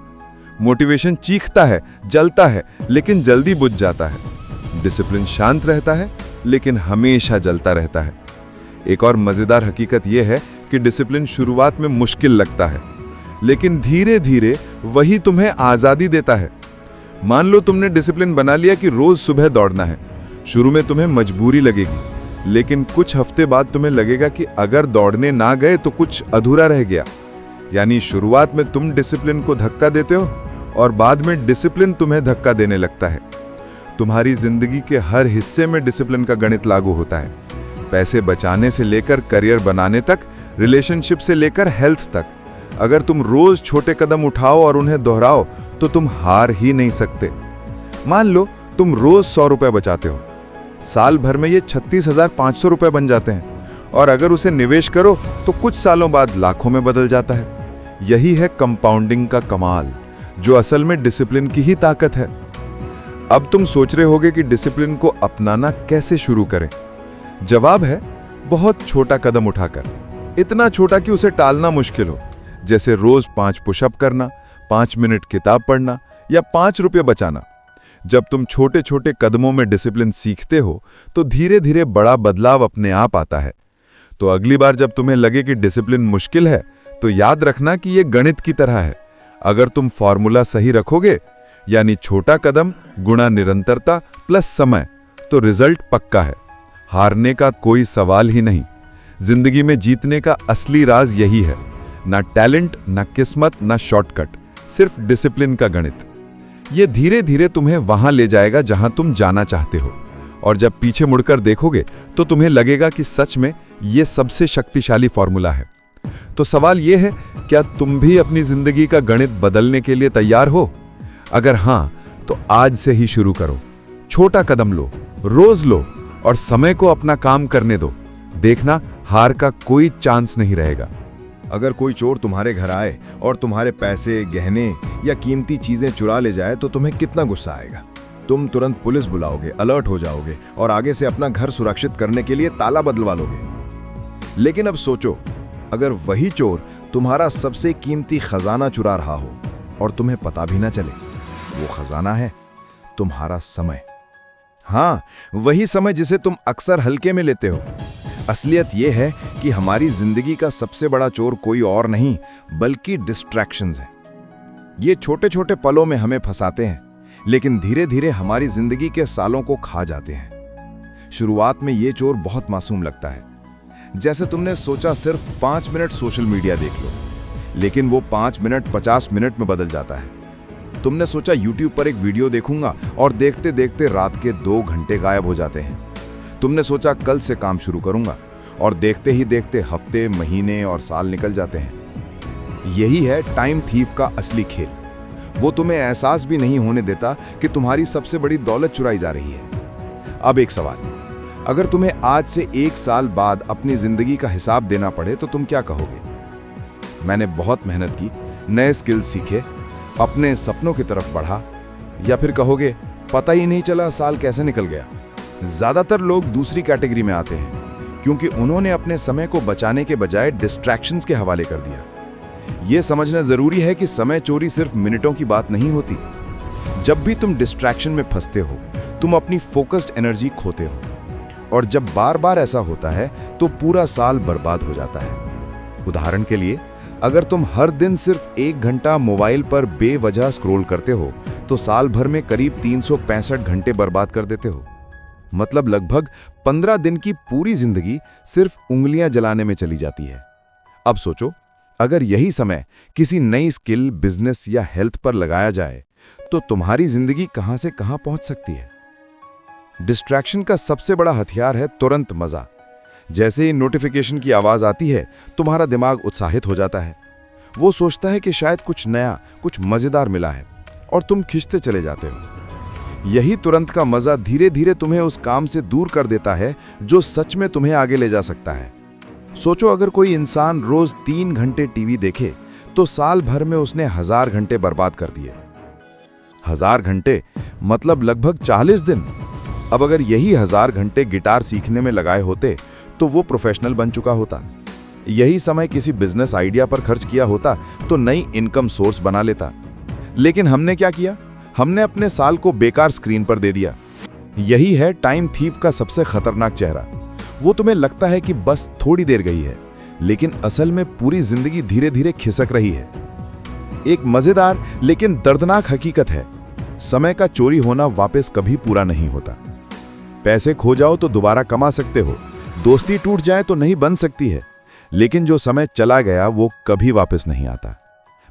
मोटिवेशन चीखता है, जलता है, लेकिन जल्दी बुझ जाता है। डिसिप्लिन शांत रहता है, लेकिन हमेशा जलता रहता है। एक और मजेदार हकीकत यह है कि डिसिप्लिन शुरुआत में मुश्किल लगता है, लेकिन धीरे धीरे वही तुम्हें आजादी देता है। मान लो तुमने डिसिप्लिन बना लिया कि रोज सुबह दौड़ना है। शुरू में तुम्हें मजबूरी लगेगी, लेकिन कुछ हफ्ते बाद तुम्हें लगेगा कि अगर दौड़ने ना गए तो कुछ अधूरा रह गया। यानी शुरुआत में तुम डिसिप्लिन को धक्का देते हो और बाद में डिसिप्लिन तुम्हें धक्का देने लगता है। तुम्हारी जिंदगी के हर हिस्से में डिसिप्लिन का गणित लागू होता है। पैसे बचाने से लेकर करियर बनाने तक, रिलेशनशिप से लेकर हेल्थ तक। अगर तुम रोज छोटे कदम उठाओ और उन्हें दोहराओ, तो तुम हार ही नहीं सकते। मान लो तुम रोज 100 रुपए बचाते हो, साल भर में ये 36,500 रुपए बन जाते हैं, और अगर उसे निवेश करो तो कुछ सालों बाद लाखों में बदल जाता है। यही है कंपाउंडिंग का कमाल, जो असल में डिसिप्लिन की ही ताकत है। अब तुम सोच रहे होगे कि डिसिप्लिन को अपनाना कैसे शुरू करें। जवाब है बहुत छोटा कदम उठाकर, इतना छोटा कि उसे टालना मुश्किल हो। जैसे रोज 5 पुशअप करना, 5 मिनट किताब पढ़ना या 5 रुपये बचाना। जब तुम छोटे छोटे कदमों में डिसिप्लिन सीखते हो तो धीरे धीरे बड़ा बदलाव अपने आप आता है। तो अगली बार जब तुम्हें लगे कि डिसिप्लिन मुश्किल है तो याद रखना कि यह गणित की तरह है। अगर तुम फॉर्मूला सही रखोगे, यानी छोटा कदम गुणा निरंतरता प्लस समय, तो रिजल्ट पक्का है। हारने का कोई सवाल ही नहीं। जिंदगी में जीतने का असली राज यही है, ना टैलेंट, ना किस्मत, ना शॉर्टकट, सिर्फ डिसिप्लिन का गणित। ये धीरे धीरे तुम्हें वहां ले जाएगा जहां तुम जाना चाहते हो, और जब पीछे मुड़कर देखोगे तो तुम्हें लगेगा कि सच में ये सबसे शक्तिशाली फॉर्मूला है। तो सवाल ये है, क्या तुम भी अपनी जिंदगी का गणित बदलने के लिए तैयार हो? अगर हां, तो आज से ही शुरू करो। छोटा कदम लो, रोज लो, और समय को अपना काम करने दो। देखना, हार का कोई चांस नहीं रहेगा। अगर कोई चोर तुम्हारे घर आए और तुम्हारे पैसे, गहने या कीमती चीजें चुरा ले जाए तो तुम्हें कितना गुस्सा आएगा। तुम तुरंत पुलिस बुलाओगे, अलर्ट हो जाओगे और आगे से अपना घर सुरक्षित करने के लिए ताला बदलवा लोगे। लेकिन अब सोचो, अगर वही चोर तुम्हारा सबसे कीमती खजाना चुरा रहा हो और तुम्हें पता भी ना चले। वो खजाना है तुम्हारा समय। हाँ, वही समय जिसे तुम अक्सर हल्के में लेते हो। असलियत यह है कि हमारी जिंदगी का सबसे बड़ा चोर कोई और नहीं बल्कि डिस्ट्रैक्शंस है। ये छोटे छोटे पलों में हमें फंसाते हैं, लेकिन धीरे धीरे हमारी जिंदगी के सालों को खा जाते हैं। शुरुआत में ये चोर बहुत मासूम लगता है, जैसे तुमने सोचा सिर्फ 5 मिनट सोशल मीडिया देख लो, लेकिन वो 5 मिनट 50 मिनट में बदल जाता है। तुमने सोचा YouTube पर एक वीडियो देखूंगा और देखते देखते रात के 2 घंटे गायब हो जाते हैं। तुमने सोचा कल से काम शुरू करूंगा और देखते ही देखते हफ्ते, महीने और साल निकल जाते हैं। यही है टाइम थीफ का असली खेल। वो तुम्हें एहसास भी नहीं होने देता कि तुम्हारी सबसे बड़ी दौलत चुराई जा रही है। अब एक सवाल, अगर तुम्हें आज से 1 साल बाद अपनी जिंदगी का हिसाब देना पड़े तो तुम क्या कहोगे? मैंने बहुत मेहनत की, नए स्किल्स सीखे, अपने सपनों की तरफ बढ़ा, या फिर कहोगे पता ही नहीं चला साल कैसे निकल गया? ज्यादातर लोग दूसरी कैटेगरी में आते हैं, क्योंकि उन्होंने अपने समय को बचाने के बजाय डिस्ट्रैक्शंस के हवाले कर दिया। यह समझना जरूरी है कि समय चोरी सिर्फ मिनटों की बात नहीं होती। जब भी तुम डिस्ट्रैक्शन में फंसते हो, तुम अपनी फोकस्ड एनर्जी खोते हो, और जब बार बार ऐसा होता है तो पूरा साल बर्बाद हो जाता है। उदाहरण के लिए, अगर तुम हर दिन सिर्फ 1 घंटा मोबाइल पर बेवजह स्क्रॉल करते हो तो साल भर में करीब 365 घंटे बर्बाद कर देते हो। मतलब लगभग 15 दिन की पूरी जिंदगी सिर्फ उंगलियां जलाने में चली जाती है। अब सोचो, अगर यही समय किसी नई स्किल, बिजनेस या हेल्थ पर लगाया जाए तो तुम्हारी जिंदगी कहां से कहां पहुंच सकती है। डिस्ट्रैक्शन का सबसे बड़ा हथियार है तुरंत मजा। जैसे ही नोटिफिकेशन की आवाज आती है, तुम्हारा दिमाग उत्साहित हो जाता है। वो सोचता है कि शायद कुछ नया, कुछ मजेदार मिला है, और तुम खिंचते चले जाते हो। यही तुरंत का मजा धीरे धीरे तुम्हें उस काम से दूर कर देता है जो सच में तुम्हें आगे ले जा सकता है। सोचो, अगर कोई इंसान रोज 3 घंटे टीवी देखे तो साल भर में उसने 1000 घंटे बर्बाद कर दिए। 1000 घंटे मतलब लगभग 40 दिन। अब अगर यही 1000 घंटे गिटार सीखने में लगाए होते तो वो प्रोफेशनल बन चुका होता। यही समय किसी बिजनेस आइडिया पर खर्च किया होता तो नई इनकम सोर्स बना लेता। लेकिन हमने क्या किया? हमने अपने साल को बेकार स्क्रीन पर दे दिया। यही है टाइम थीफ का सबसे खतरनाक चेहरा। वो तुम्हें लगता है कि बस थोड़ी देर गई है, लेकिन असल में पूरी जिंदगी धीरे धीरे खिसक रही है। एक मजेदार लेकिन दर्दनाक हकीकत है, समय का चोरी होना वापस कभी पूरा नहीं होता। पैसे खो जाओ तो दोबारा कमा सकते हो, दोस्ती टूट जाए तो नहीं बन सकती है, लेकिन जो समय चला गया वो कभी वापस नहीं आता।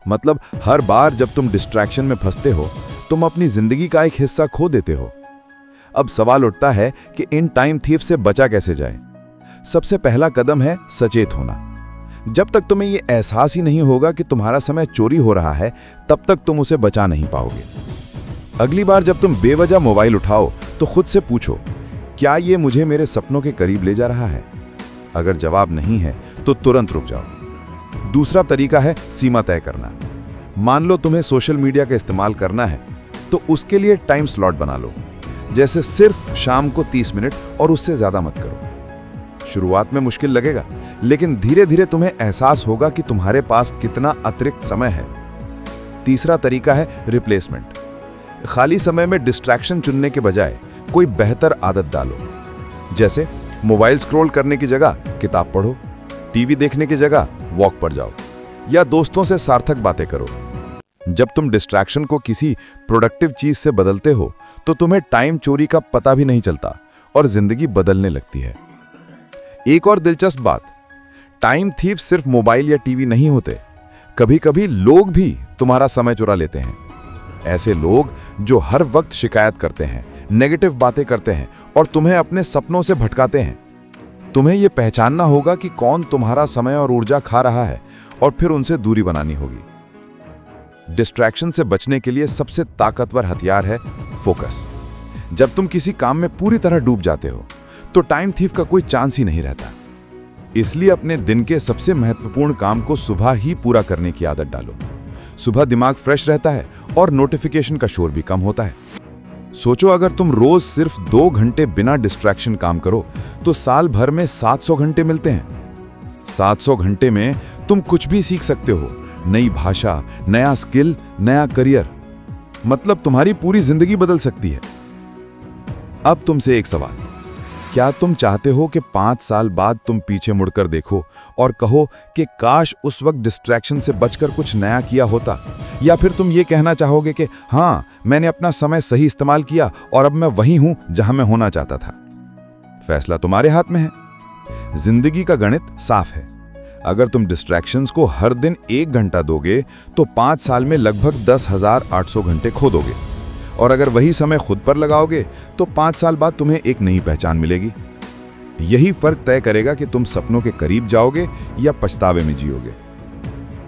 मतलब हर बार जब तुम डिस्ट्रैक्शन में फंसते हो, तुम अपनी जिंदगी का एक हिस्सा खो देते हो। अब सवाल उठता है कि इन टाइम थीफ से बचा कैसे जाए। सबसे पहला कदम है सचेत होना। जब तक तुम्हें यह एहसास ही नहीं होगा कि तुम्हारा समय चोरी हो रहा है, तब तक तुम उसे बचा नहीं पाओगे। अगली बार जब तुम बेवजह मोबाइल उठाओ तो खुद से पूछो, क्या ये मुझे मेरे सपनों के करीब ले जा रहा है? अगर जवाब नहीं है तो तुरंत रुक जाओ। दूसरा तरीका है सीमा तय करना। मान लो तुम्हें सोशल मीडिया का इस्तेमाल करना है, तो उसके लिए टाइम स्लॉट बना लो। जैसे सिर्फ शाम को 30 मिनट और उससे ज्यादा मत करो। शुरुआत में मुश्किल लगेगा, लेकिन धीरे धीरे तुम्हें एहसास होगा कि तुम्हारे पास कितना अतिरिक्त समय है। तीसरा तरीका है रिप्लेसमेंट। खाली समय में डिस्ट्रैक्शन चुनने के बजाय कोई बेहतर आदत डालो। जैसे मोबाइल स्क्रॉल करने की जगह किताब पढ़ो, टीवी देखने की जगह वॉक पर जाओ या दोस्तों से सार्थक बातें करो। जब तुम डिस्ट्रैक्शन को किसी प्रोडक्टिव चीज से बदलते हो तो तुम्हें टाइम चोरी का पता भी नहीं चलता और जिंदगी बदलने लगती है। एक और दिलचस्प बात, टाइम थीफ सिर्फ मोबाइल या टीवी नहीं होते, कभी कभी लोग भी तुम्हारा समय चुरा लेते हैं। ऐसे लोग जो हर वक्त शिकायत करते हैं, नेगेटिव बातें करते हैं और तुम्हें अपने सपनों से भटकाते हैं। तुम्हें यह पहचानना होगा कि कौन तुम्हारा समय और ऊर्जा खा रहा है और फिर उनसे दूरी बनानी होगी। डिस्ट्रैक्शन से बचने के लिए सबसे ताकतवर हथियार है फोकस। जब तुम किसी काम में पूरी तरह डूब जाते हो तो टाइम थीफ का कोई चांस ही नहीं रहता। इसलिए अपने दिन के सबसे महत्वपूर्ण काम को सुबह ही पूरा करने की आदत डालो। सुबह दिमाग फ्रेश रहता है और नोटिफिकेशन का शोर भी कम होता है। सोचो, अगर तुम रोज सिर्फ 2 घंटे बिना डिस्ट्रैक्शन काम करो तो साल भर में 700 घंटे मिलते हैं। 700 घंटे में तुम कुछ भी सीख सकते हो, नई भाषा, नया स्किल, नया करियर। मतलब तुम्हारी पूरी जिंदगी बदल सकती है। अब तुमसे एक सवाल, क्या तुम चाहते हो कि 5 साल बाद तुम पीछे मुड़कर देखो और कहो कि काश उस वक्त डिस्ट्रैक्शन से बचकर कुछ नया किया होता? या फिर तुम ये कहना चाहोगे कि हाँ, मैंने अपना समय सही इस्तेमाल किया और अब मैं वहीं हूं जहां मैं होना चाहता था? फैसला तुम्हारे हाथ में है। जिंदगी का गणित साफ है। अगर तुम डिस्ट्रैक्शंस को हर दिन 1 घंटा दोगे तो 5 साल में लगभग 10,800 घंटे खो दोगे। और अगर वही समय खुद पर लगाओगे तो 5 साल बाद तुम्हें एक नई पहचान मिलेगी। यही फर्क तय करेगा कि तुम सपनों के करीब जाओगे या पछतावे में जियोगे।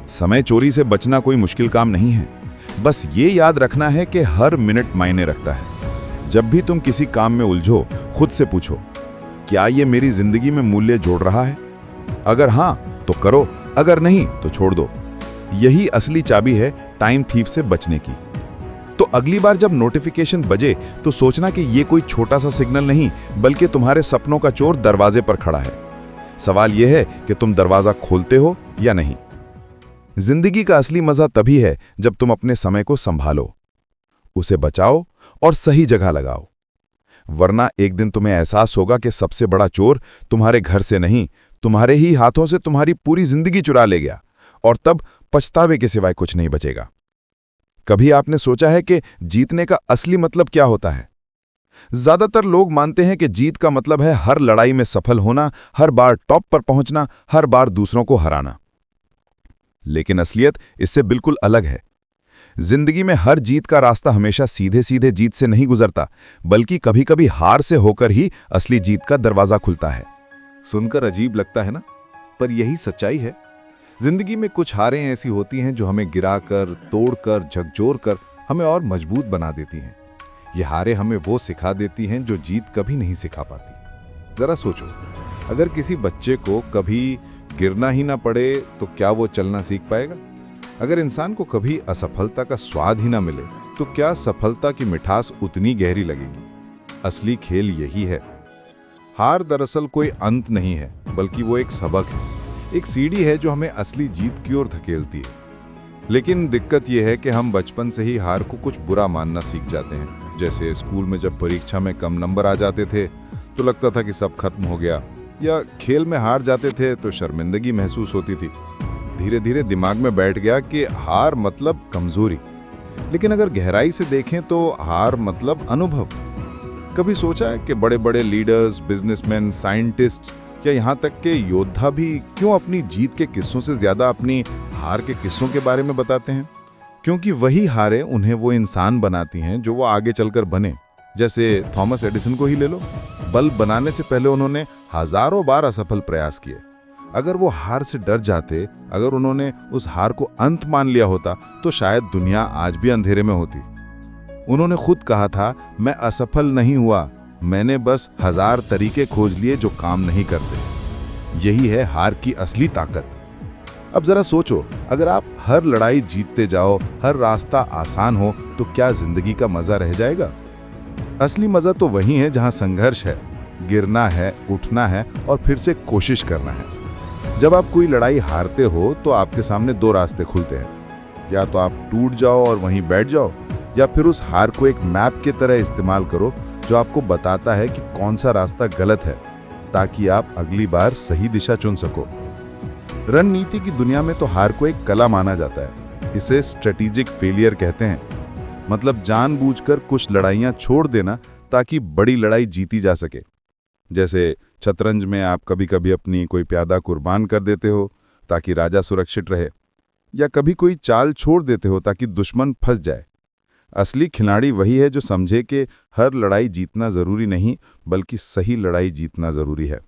समय चोरी से बचना कोई मुश्किल काम नहीं है। बस ये याद रखना है कि हर मिनट मायने रखता है। जब भी तुम किसी काम में उलझो, खुद से पूछो, क्या ये मेरी जिंदगी में मूल्य जोड़ रहा है? अगर हां तो करो, अगर नहीं तो छोड़ दो। यही असली चाबी है टाइम थीफ से बचने की। तो अगली बार जब नोटिफिकेशन बजे तो सोचना कि ये कोई छोटा सा सिग्नल नहीं, बल्कि तुम्हारे सपनों का चोर दरवाजे पर खड़ा है। सवाल यह है कि तुम दरवाजा खोलते हो या नहीं। जिंदगी का असली मजा तभी है जब तुम अपने समय को संभालो, उसे बचाओ और सही जगह लगाओ। वरना एक दिन तुम्हें एहसास होगा कि सबसे बड़ा चोर तुम्हारे घर से नहीं, तुम्हारे ही हाथों से तुम्हारी पूरी जिंदगी चुरा ले गया, और तब पछतावे के सिवाय कुछ नहीं बचेगा। कभी आपने सोचा है कि जीतने का असली मतलब क्या होता है? ज्यादातर लोग मानते हैं कि जीत का मतलब है हर लड़ाई में सफल होना, हर बार टॉप पर पहुंचना, हर बार दूसरों को हराना। लेकिन असलियत इससे बिल्कुल अलग है। जिंदगी में हर जीत का रास्ता हमेशा सीधे सीधे जीत से नहीं गुजरता, बल्कि कभी कभी हार से होकर ही असली जीत का दरवाजा खुलता है। सुनकर अजीब लगता है ना, पर यही सच्चाई है। जिंदगी में कुछ हारें ऐसी होती हैं जो हमें गिराकर, तोड़कर, झकझोरकर हमें और मजबूत बना देती हैं। ये हारें हमें वो सिखा देती हैं जो जीत कभी नहीं सिखा पाती। जरा सोचो, अगर किसी बच्चे को कभी गिरना ही ना पड़े तो क्या वो चलना सीख पाएगा? अगर इंसान को कभी असफलता का स्वाद ही ना मिले तो क्या सफलता की मिठास उतनी गहरी लगेगी? असली खेल यही है। हार दरअसल कोई अंत नहीं है, बल्कि वो एक सबक है, एक सीढ़ी है जो हमें असली जीत की ओर धकेलती है। लेकिन दिक्कत यह है कि हम बचपन से ही हार को कुछ बुरा मानना सीख जाते हैं। जैसे स्कूल में जब परीक्षा में कम नंबर आ जाते थे तो लगता था कि सब खत्म हो गया, या खेल में हार जाते थे तो शर्मिंदगी महसूस होती थी। धीरे धीरे दिमाग में बैठ गया कि हार मतलब कमजोरी। लेकिन अगर गहराई से देखें तो हार मतलब अनुभव। कभी सोचा है कि बड़े बड़े लीडर्स, बिजनेसमैन, साइंटिस्ट्स या यहाँ तक के योद्धा भी क्यों अपनी जीत के किस्सों से ज्यादा अपनी हार के किस्सों के बारे में बताते हैं? क्योंकि वही हारें उन्हें वो इंसान बनाती हैं जो वो आगे चलकर बने। जैसे थॉमस एडिसन को ही ले लो। बल्ब बनाने से पहले उन्होंने हजारों बार असफल प्रयास किए। अगर वो हार से डर जाते, अगर उन्होंने उस हार को अंत मान लिया होता, तो शायद दुनिया आज भी अंधेरे में होती। उन्होंने खुद कहा था, मैं असफल नहीं हुआ, मैंने बस 1000 तरीके खोज लिए जो काम नहीं करते। यही है हार की असली ताकत। अब जरा सोचो, अगर आप हर लड़ाई जीतते जाओ, हर रास्ता आसान हो, तो क्या जिंदगी का मजा रह जाएगा? असली मजा तो वही है जहां संघर्ष है, गिरना है, उठना है और फिर से कोशिश करना है। जब आप कोई लड़ाई हारते हो तो आपके सामने 2 रास्ते खुलते हैं। या तो आप टूट जाओ और वहीं बैठ जाओ, या फिर उस हार को एक मैप की तरह इस्तेमाल करो जो आपको बताता है कि कौन सा रास्ता गलत है, ताकि आप अगली बार सही दिशा चुन सको। रणनीति की दुनिया में तो हार को एक कला माना जाता है। इसे स्ट्रेटेजिक फेलियर कहते हैं, मतलब जानबूझकर कुछ लड़ाइयां छोड़ देना ताकि बड़ी लड़ाई जीती जा सके। जैसे शतरंज में आप कभी कभी अपनी कोई प्यादा कुर्बान कर देते हो ताकि राजा सुरक्षित रहे, या कभी कोई चाल छोड़ देते हो ताकि दुश्मन फंस जाए। असली खिलाड़ी वही है जो समझे कि हर लड़ाई जीतना जरूरी नहीं, बल्कि सही लड़ाई जीतना जरूरी है।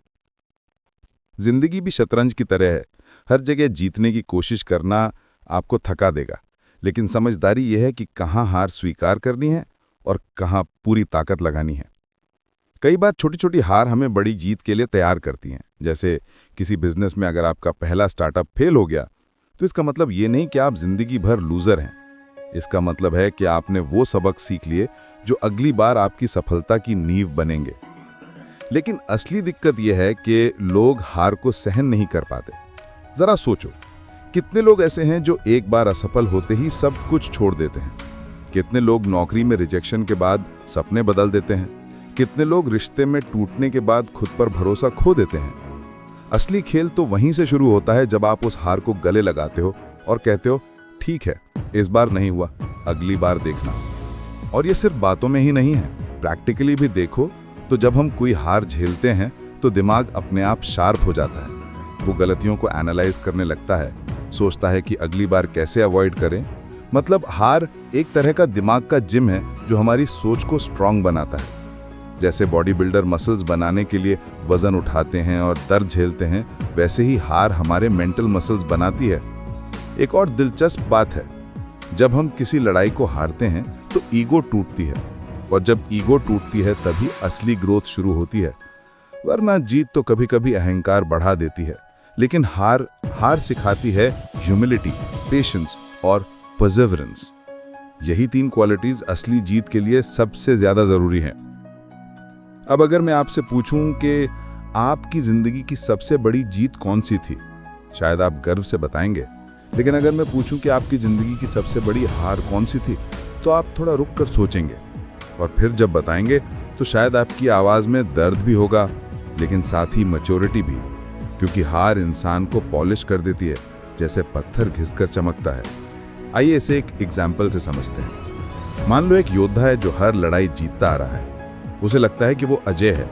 जिंदगी भी शतरंज की तरह है। हर जगह जीतने की कोशिश करना आपको थका देगा, लेकिन समझदारी यह है कि कहाँ हार स्वीकार करनी है और कहाँ पूरी ताकत लगानी है। कई बार छोटी छोटी हार हमें बड़ी जीत के लिए तैयार करती हैं। जैसे किसी बिजनेस में अगर आपका पहला स्टार्टअप फेल हो गया, तो इसका मतलब ये नहीं कि आप जिंदगी भर लूजर हैं। इसका मतलब है कि आपने वो सबक सीख लिए जो अगली बार आपकी सफलता की नींव बनेंगे। लेकिन असली दिक्कत यह है कि लोग हार को सहन नहीं कर पाते। जरा सोचो, कितने लोग ऐसे हैं जो एक बार असफल होते ही सब कुछ छोड़ देते हैं? कितने लोग नौकरी में रिजेक्शन के बाद सपने बदल देते हैं? कितने लोग रिश्ते में टूटने के बाद खुद पर भरोसा खो देते हैं? असली खेल तो वहीं से शुरू होता है जब आप उस हार को गले लगाते हो और कहते हो, ठीक है, इस बार नहीं हुआ, अगली बार देखना। और ये सिर्फ बातों में ही नहीं है, प्रैक्टिकली भी देखो तो जब हम कोई हार झेलते हैं तो दिमाग अपने आप शार्प हो जाता है। वो गलतियों को एनालाइज करने लगता है, सोचता है कि अगली बार कैसे अवॉइड करें। मतलब हार एक तरह का दिमाग का जिम है जो हमारी सोच को स्ट्रांग बनाता है। जैसे बॉडी बिल्डर मसल्स बनाने के लिए वजन उठाते हैं और दर्द झेलते हैं, वैसे ही हार हमारे मेंटल मसल्स बनाती है। एक और दिलचस्प बात है, जब हम किसी लड़ाई को हारते हैं तो ईगो टूटती है, और जब ईगो टूटती है तभी असली ग्रोथ शुरू होती है। वरना जीत तो कभी कभी अहंकार बढ़ा देती है, लेकिन हार सिखाती है ह्यूमिलिटी, पेशेंस और परसेवरेंस। यही 3 क्वालिटीज असली जीत के लिए सबसे ज्यादा जरूरी हैं। अब अगर मैं आपसे पूछूं कि आपकी जिंदगी की सबसे बड़ी जीत कौन सी थी, शायद आप गर्व से बताएंगे। लेकिन अगर मैं पूछूं कि आपकी जिंदगी की सबसे बड़ी हार कौन सी थी, तो आप थोड़ा रुक कर सोचेंगे, और फिर जब बताएंगे तो शायद आपकी आवाज में दर्द भी होगा, लेकिन साथ ही मैच्योरिटी भी, क्योंकि हार इंसान को पॉलिश कर देती है, जैसे पत्थर घिसकर चमकता है। आइए इसे एक एग्जाम्पल से समझते हैं। मान लो एक योद्धा है जो हर लड़ाई जीतता आ रहा है। उसे लगता है कि वो अजय है,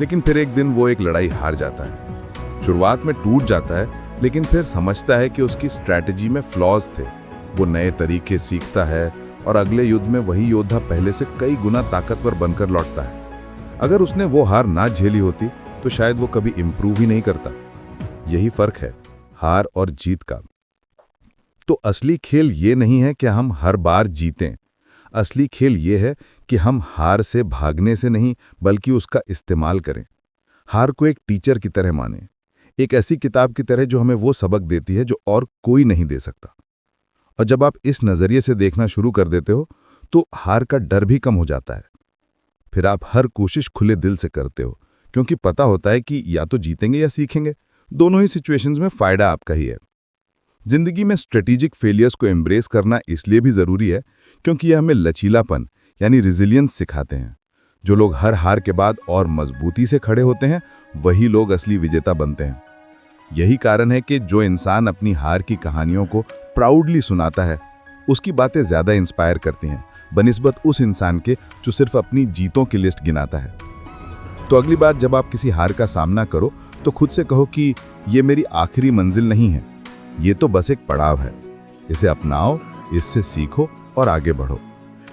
लेकिन फिर एक दिन वो एक लड़ाई हार जाता है। शुरुआत में टूट जाता है, लेकिन फिर समझता है कि उसकी स्ट्रैटेजी में फ्लॉज थे। वो नए तरीके सीखता है और अगले युद्ध में वही योद्धा पहले से कई गुना ताकतवर बनकर लौटता है। अगर उसने वो हार ना झेली होती तो शायद वो कभी इंप्रूव ही नहीं करता। यही फर्क है हार और जीत का। तो असली खेल ये नहीं है कि हम हर बार जीतें। असली खेल ये है कि हम हार से भागने से नहीं, बल्कि उसका इस्तेमाल करें। हार को एक टीचर की तरह माने, एक ऐसी किताब की तरह जो हमें वो सबक देती है जो और कोई नहीं दे सकता। और जब आप इस नजरिए से देखना शुरू कर देते हो तो हार का डर भी कम हो जाता है। फिर आप हर कोशिश खुले दिल से करते हो, क्योंकि पता होता है कि या तो जीतेंगे या सीखेंगे। दोनों ही सिचुएशंस में फायदा आपका ही है। जिंदगी में स्ट्रेटेजिक फेलियर्स को एम्ब्रेस करना इसलिए भी जरूरी है क्योंकि यह हमें लचीलापन यानी रिजिलियंस सिखाते हैं। जो लोग हर हार के बाद और मजबूती से खड़े होते हैं, वही लोग असली विजेता बनते हैं। यही कारण है कि जो इंसान अपनी हार की कहानियों को प्राउडली सुनाता है, उसकी बातें ज्यादा इंस्पायर करती हैं बनिस्बत उस इंसान के जो सिर्फ अपनी जीतों की लिस्ट गिनाता है। तो अगली बार जब आप किसी हार का सामना करो तो खुद से कहो कि ये मेरी आखिरी मंजिल नहीं है, ये तो बस एक पड़ाव है। इसे अपनाओ, इससे सीखो और आगे बढ़ो,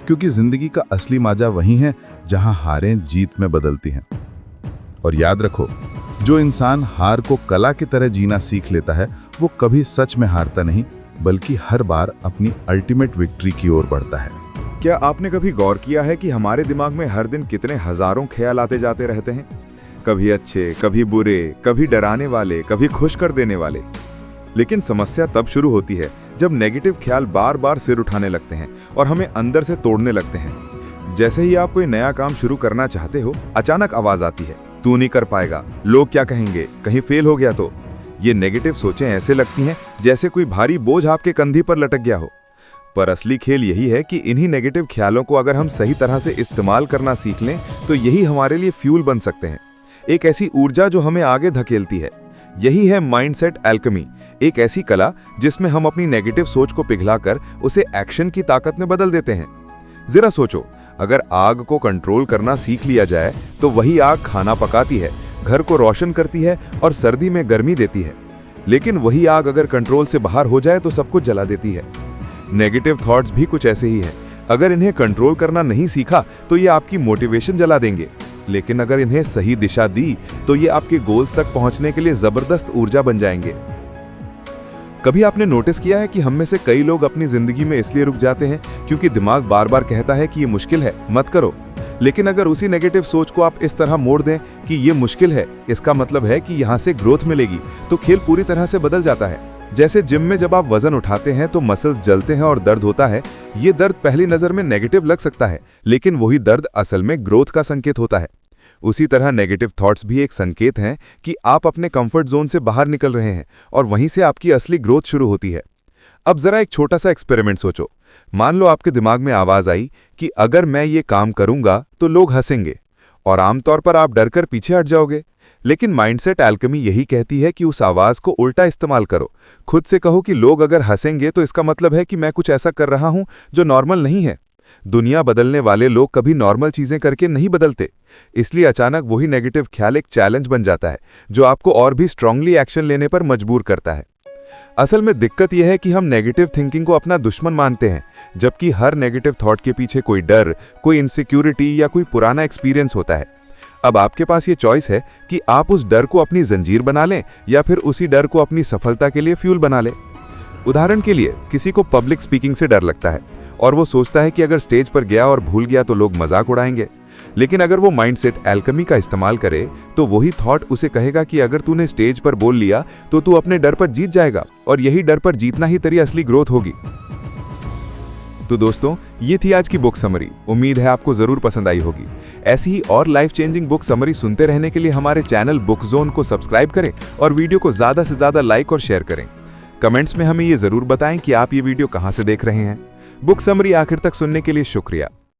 क्योंकि जिंदगी का असली मजा वही है जहां हारें जीत में बदलती हैं। और याद रखो, जो इंसान हार को कला की तरह जीना सीख लेता है, वो कभी सच में हारता नहीं, बल्कि हर बार अपनी अल्टीमेट विक्ट्री की ओर बढ़ता है। क्या आपने कभी गौर किया है कि हमारे दिमाग में हर दिन कितने हजारों ख्याल आते जाते रहते हैं? कभी अच्छे, कभी बुरे, कभी डराने वाले, कभी खुश कर देने वाले। लेकिन समस्या तब शुरू होती है जब नेगेटिव ख्याल बार बार सिर उठाने लगते हैं और हमें अंदर से तोड़ने लगते हैं। जैसे ही आप कोई नया काम शुरू करना चाहते हो, अचानक आवाज आती है, तू नहीं कर पाएगा, लोग क्या कहेंगे, कहीं फेल हो गया तो। ये नेगेटिव सोचें ऐसे लगती हैं जैसे कोई भारी बोझ आपके कंधे पर लटक गया हो। पर असली खेल यही है कि इन्हीं नेगेटिव ख्यालों को अगर हम सही तरह से इस्तेमाल करना सीख लें तो यही हमारे लिए फ्यूल बन सकते हैं, एक ऐसी ऊर्जा जो हमें आगे धकेलती है। यही है माइंडसेट एल्केमी, एक ऐसी कला जिसमें हम अपनी नेगेटिव सोच को पिघलाकर उसे एक्शन की ताकत में बदल देते हैं। जरा सोचो, अगर आग को कंट्रोल करना सीख लिया जाए तो वही आग खाना पकाती है, घर को रोशन करती है और सर्दी में गर्मी देती है। लेकिन वही आग अगर कंट्रोल से बाहर हो जाए तो सब कुछ जला देती है। नेगेटिव थॉट्स भी कुछ ऐसे ही हैं। अगर इन्हें कंट्रोल करना नहीं सीखा तो ये आपकी मोटिवेशन जला देंगे, लेकिन अगर इन्हें सही दिशा दी तो ये आपके गोल्स तक पहुंचने के लिए जबरदस्त ऊर्जा बन जाएंगे। कभी आपने नोटिस किया है कि हम में से कई लोग अपनी जिंदगी में इसलिए रुक जाते हैं क्योंकि दिमाग बार बार कहता है कि ये मुश्किल है, मत करो। लेकिन अगर उसी नेगेटिव सोच को आप इस तरह मोड़ दें कि ये मुश्किल है, इसका मतलब है कि यहाँ से ग्रोथ मिलेगी, तो खेल पूरी तरह से बदल जाता है। जैसे जिम में जब आप वजन उठाते हैं तो मसल्स जलते हैं और दर्द होता है। ये दर्द पहली नजर में नेगेटिव लग सकता है, लेकिन वही दर्द असल में ग्रोथ का संकेत होता है। उसी तरह नेगेटिव थॉट्स भी एक संकेत हैं कि आप अपने कंफर्ट जोन से बाहर निकल रहे हैं और वहीं से आपकी असली ग्रोथ शुरू होती है। अब जरा एक छोटा सा एक्सपेरिमेंट सोचो। मान लो आपके दिमाग में आवाज आई कि अगर मैं ये काम करूंगा तो लोग हंसेंगे, और आमतौर पर आप डरकर पीछे हट जाओगे। लेकिन माइंडसेट एल्केमी यही कहती है कि उस आवाज को उल्टा इस्तेमाल करो। खुद से कहो कि लोग अगर हंसेंगे तो इसका मतलब है कि मैं कुछ ऐसा कर रहा हूं जो नॉर्मल नहीं है। दुनिया बदलने वाले लोग कभी नॉर्मल चीजें करके नहीं बदलते। इसलिए अचानक वही नेगेटिव ख्याल एक चैलेंज बन जाता है जो आपको और भी स्ट्रांगली एक्शन लेने पर मजबूर करता है। असल में दिक्कत यह है कि हम नेगेटिव थिंकिंग को अपना दुश्मन मानते हैं, जबकि हर नेगेटिव थॉट के पीछे कोई डर, कोई इनसिक्योरिटी या कोई पुराना एक्सपीरियंस होता है। अब आपके पास ये चॉइस है कि आप उस डर को अपनी जंजीर बना लें या फिर उसी डर को अपनी सफलता के लिए फ्यूल बना लें। उदाहरण के लिए, किसी को पब्लिक स्पीकिंग से डर लगता है और वो सोचता है कि अगर स्टेज पर गया और भूल गया तो लोग मजाक उड़ाएंगे। लेकिन अगर वो माइंडसेट एल्केमी का इस्तेमाल करे तो वही थॉट उसे कहेगा कि अगर तूने स्टेज पर बोल लिया तो तू अपने डर पर जीत जाएगा, और यही डर पर जीतना ही तेरी असली ग्रोथ होगी। तो दोस्तों, ये थी आज की बुक समरी। उम्मीद है आपको जरूर पसंद आई होगी। ऐसी ही और लाइफ चेंजिंग बुक समरी सुनते रहने के लिए हमारे चैनल बुक जोन को सब्सक्राइब करें और वीडियो को ज्यादा से ज्यादा लाइक और शेयर करें। कमेंट्स में हमें ये जरूर बताएं कि आप ये वीडियो कहां से देख रहे हैं। बुक समरी आखिर तक सुनने के लिए शुक्रिया।